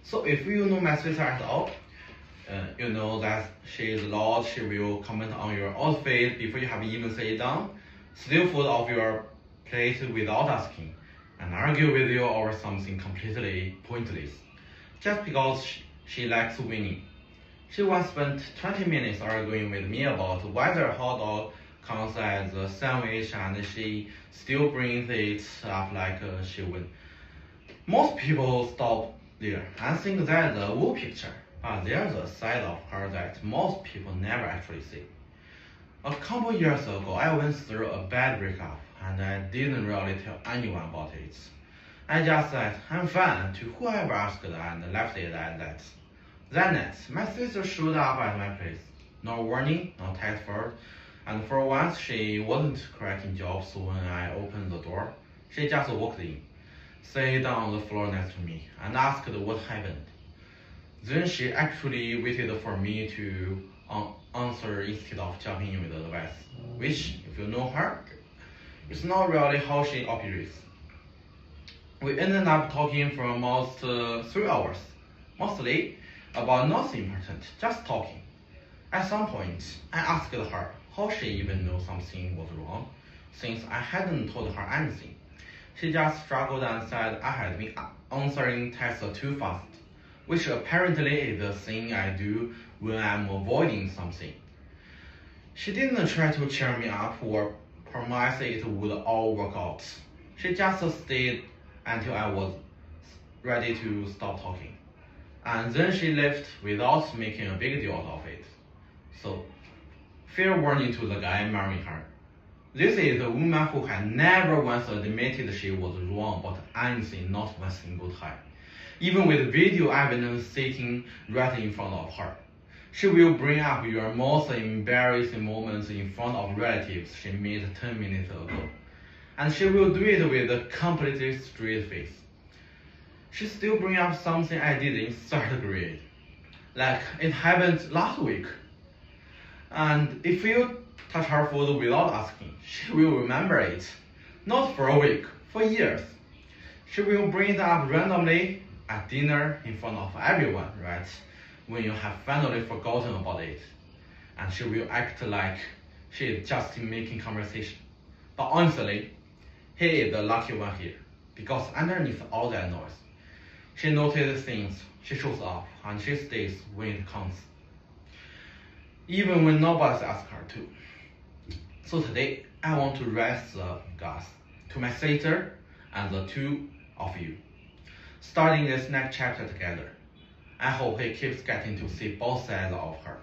So if you know my sister at all, you know that she is loud, she will comment on your outfit before you have even sat down, steal food off your plate without asking, and argue with you over something completely pointless, just because she likes winning. She once spent 20 minutes arguing with me about whether hot dog counts as a sandwich, and she still brings it up like she won. Most people stop there and think that's a whole picture, but there's a side of her that most people never actually see. A couple years ago, I went through a bad breakup, and I didn't really tell anyone about it. I just said, I'm fine, to whoever asked, and left it at that. That night, my sister showed up at my place. No warning, no text word, and for once she wasn't cracking jokes when I opened the door. She just walked in, sat down on the floor next to me, and asked what happened. Then she actually waited for me to answer instead of jumping in with advice, which, if you know her, is not really how she operates. We ended up talking for almost 3 hours, mostly about nothing important, just talking. At some point, I asked her how she even knew something was wrong, since I hadn't told her anything. She just struggled and said I had been answering texts too fast, which apparently is the thing I do when I'm avoiding something. She didn't try to cheer me up or promise it would all work out. She just stayed until I was ready to stop talking. And then she left without making a big deal out of it. So, fair warning to the guy marrying her. This is a woman who had never once admitted she was wrong about anything, not one single time. Even with video evidence sitting right in front of her. She will bring up your most embarrassing moments in front of relatives she met 10 minutes ago. And she will do it with a completely straight face. She still brings up something I did in 3rd grade. Like, it happened last week. And if you touch her food without asking, she will remember it. Not for a week, for years. She will bring it up randomly at dinner in front of everyone, right? When you have finally forgotten about it. And she will act like she is just making conversation. But honestly, he is the lucky one here, because underneath all that noise, she notices things, she shows up, and she stays when it counts. Even when nobody asks her to. So today, I want to raise the glass to my sister and the two of you. Starting this next chapter together, I hope he keeps getting to see both sides of her,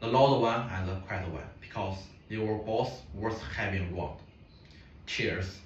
the loud one and the quiet one, because they were both worth having around. Cheers.